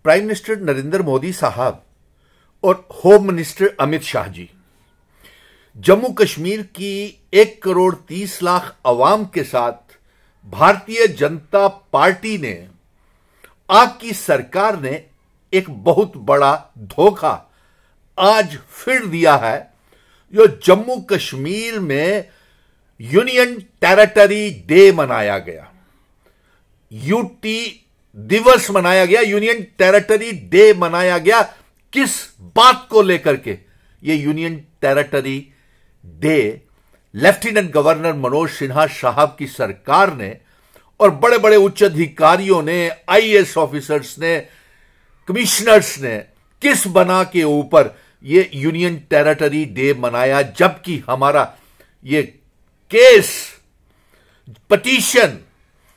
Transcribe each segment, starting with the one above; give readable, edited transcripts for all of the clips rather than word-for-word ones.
Prime minister Narendra Modi साहब और home minister Amit Shah ji Jammu Kashmir की 1,30,00,000 अवाम के साथ भारतीय जनता पार्टी ने, आपकी सरकार ने एक बहुत बड़ा धोखा आज फिर दिया है। जो जम्मू कश्मीर में यूनियन टेरिटरी डे मनाया गया, यूटी दिवस मनाया गया, यूनियन टेरिटरी डे मनाया गया, किस बात को लेकर के? ये union territory day lieutenant governor Manoj Sinha साहब की सरकार ने और बड़े बड़े उच्च अधिकारियों ने, आईएएस ऑफिसर्स ने, कमिश्नर्स ने किस बना के ऊपर ये यूनियन टेरिटरी डे मनाया, जबकि हमारा ये केस पिटीशन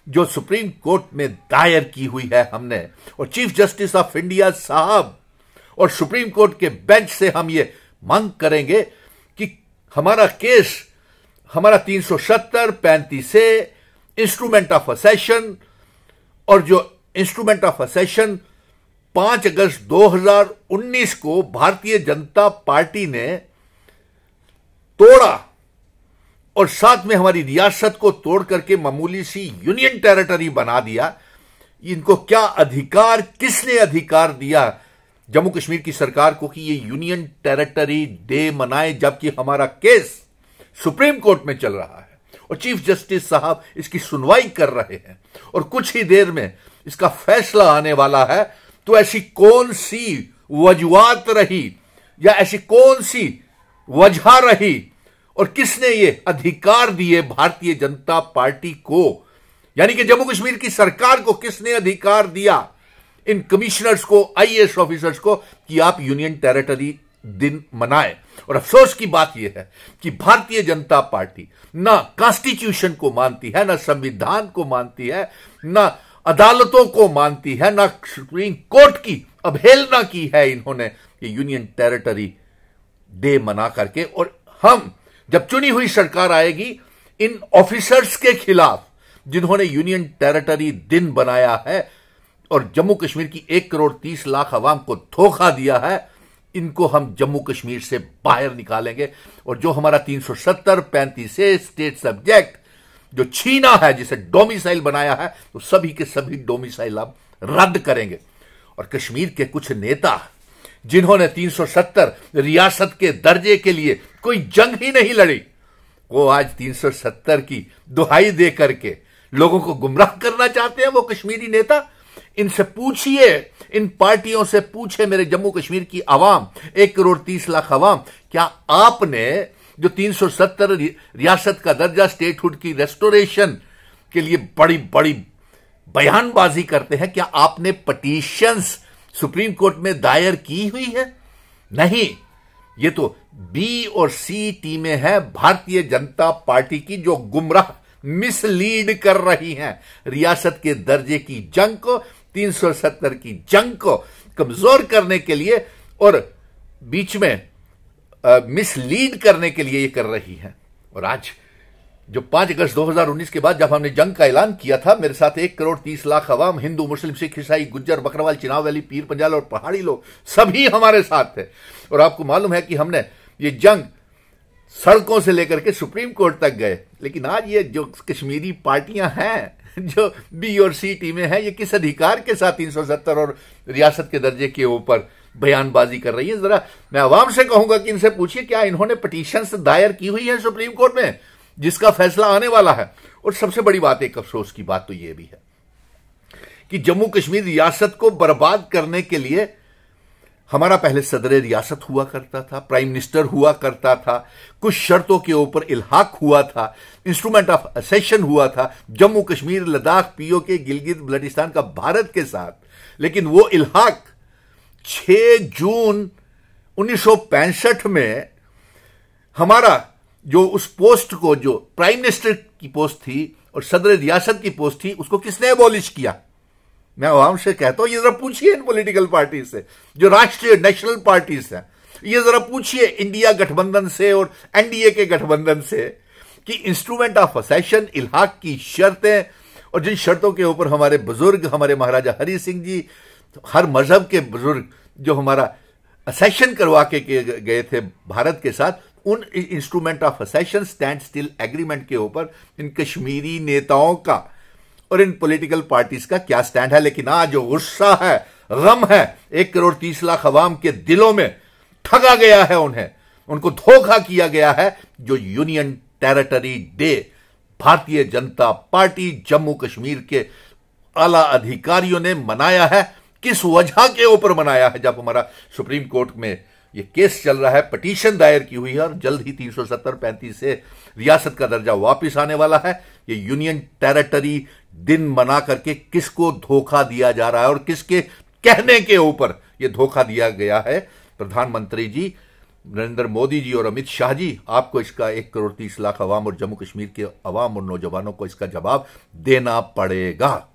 जो सुप्रीम कोर्ट में दायर की हुई है हमने, और चीफ जस्टिस ऑफ इंडिया साहब और सुप्रीम कोर्ट के बेंच से हम ये मांग करेंगे कि हमारा केस, हमारा 370, 35 से इंस्ट्रूमेंट ऑफ असेशन, और जो इंस्ट्रूमेंट ऑफ असेशन 5 अगस्त 2019 को भारतीय जनता पार्टी ने तोड़ा और साथ में हमारी रियासत को तोड़ करके मामूली सी यूनियन टेरिटरी बना दिया। इनको क्या अधिकार, किसने अधिकार दिया जम्मू कश्मीर की सरकार को कि ये यूनियन टेरिटरी डे मनाए, जबकि हमारा केस सुप्रीम कोर्ट में चल रहा है और चीफ जस्टिस साहब इसकी सुनवाई कर रहे हैं और कुछ ही देर में इसका फैसला आने वाला है। तो ऐसी कौन सी वजूहात रही या ऐसी कौन सी वजह रही और किसने ये अधिकार दिए भारतीय जनता पार्टी को, यानी कि जम्मू कश्मीर की सरकार को किसने अधिकार दिया, इन कमिश्नर्स को, आईएएस ऑफिसर्स को, कि आप यूनियन टेरिटरी दिन मनाएं? और अफसोस की बात यह है कि भारतीय जनता पार्टी ना कॉन्स्टिट्यूशन को मानती है, ना संविधान को मानती है, ना अदालतों को मानती है, ना सुप्रीम कोर्ट की अवहेलना की है इन्होंने ये यूनियन टेरिटरी डे मना करके। और हम जब चुनी हुई सरकार आएगी, इन ऑफिसर्स के खिलाफ जिन्होंने यूनियन टेरिटरी दिन बनाया है और जम्मू कश्मीर की 1,30,00,000 अवाम को धोखा दिया है, इनको हम जम्मू कश्मीर से बाहर निकालेंगे। और जो हमारा 370, 35 स्टेट सब्जेक्ट जो छीना है, जिसे डोमिसाइल बनाया है, तो सभी के सभी डोमिसाइल अब रद्द करेंगे। और कश्मीर के कुछ नेता जिन्होंने 370 रियासत के दर्जे के लिए कोई जंग ही नहीं लड़ी, वो आज 370 की दुहाई दे करके लोगों को गुमराह करना चाहते हैं। वो कश्मीरी नेता, इनसे पूछिए, इन पार्टियों से पूछे, मेरे जम्मू कश्मीर की आवाम, 1,30,00,000 आवाम, क्या आपने जो 370 रियासत का दर्जा, स्टेटहुड की रेस्टोरेशन के लिए बड़ी बड़ी बयानबाजी करते हैं, क्या आपने पिटीशंस सुप्रीम कोर्ट में दायर की हुई है? नहीं। ये तो बी और सी टीमें हैं भारतीय जनता पार्टी की, जो गुमराह, मिसलीड कर रही हैं रियासत के दर्जे की जंग को, 370 की जंग को कमजोर करने के लिए और बीच में मिसलीड करने के लिए ये कर रही हैं। और आज जो 5 अगस्त 2019 के बाद जब हमने जंग का ऐलान किया था, मेरे साथ 1,30,00,000 अवाम, हिंदू, मुस्लिम, सिख, ईसाई, गुज्जर, बकरवाल, चिनाब वैली, पीर पंजाल और पहाड़ी लोग, सभी हमारे साथ थे। और आपको मालूम है कि हमने ये जंग सड़कों से लेकर के सुप्रीम कोर्ट तक गए। लेकिन आज ये जो कश्मीरी पार्टियां हैं, जो बी और सी टीमें हैं, ये किस अधिकार के साथ 370 और रियासत के दर्जे के ऊपर बयानबाजी कर रही है? जरा मैं आवाम से कहूंगा कि इनसे पूछिए, क्या इन्होंने पिटीशंस दायर की हुई है सुप्रीम कोर्ट में, जिसका फैसला आने वाला है? और सबसे बड़ी बात, एक अफसोस की बात तो यह भी है कि जम्मू कश्मीर रियासत को बर्बाद करने के लिए हमारा पहले सदर रियासत हुआ करता था, प्राइम मिनिस्टर हुआ करता था, कुछ शर्तों के ऊपर इल्हाक हुआ था, इंस्ट्रूमेंट ऑफ असेशन हुआ था जम्मू कश्मीर, लद्दाख, पीओके, गिलगित बल्टिस्तान का भारत के साथ। लेकिन वो इल्हाक 6 जून 1965 में हमारा जो उस पोस्ट को, जो प्राइम मिनिस्टर की पोस्ट थी और सदर रियासत की पोस्ट थी, उसको किसने अबॉलिश किया? मैं आवाम से कहता हूं, ये जरा पूछिए इन पॉलिटिकल पार्टी से, जो राष्ट्रीय नेशनल पार्टीज हैं, ये जरा पूछिए इंडिया गठबंधन से और एनडीए के गठबंधन से कि इंस्ट्रूमेंट ऑफ असेशन, इल्हाक की शर्तें, और जिन शर्तों के ऊपर हमारे बुजुर्ग, हमारे महाराजा हरि सिंह जी, हर मजहब के बुजुर्ग जो हमारा असेशन करवा के गए थे भारत के साथ, उन instrument of accession standstill agreement के ऊपर इन कश्मीरी नेताओं का और इन पॉलिटिकल पार्टीज का क्या स्टैंड है। लेकिन आज जो गुस्सा है, गम है, 1,30,00,000 अवाम के दिलों में ठगा गया है, उनको धोखा किया गया है। जो union territory day Bharatiya Janata party Jammu Kashmir के आला अधिकारियों ने मनाया है, किस वजह के ऊपर मनाया है? जब हमारा सुप्रीम कोर्ट में यह केस चल रहा है, पिटीशन दायर की हुई है और जल्द ही 370-35 से रियासत का दर्जा वापस आने वाला है। ये यूनियन टेरिटरी दिन मना करके किसको धोखा दिया जा रहा है और किसके कहने के ऊपर यह धोखा दिया गया है? प्रधानमंत्री जी नरेंद्र मोदी जी और अमित शाह जी, आपको इसका 1,30,00,000 अवाम और जम्मू कश्मीर के अवाम और नौजवानों को इसका जवाब देना पड़ेगा।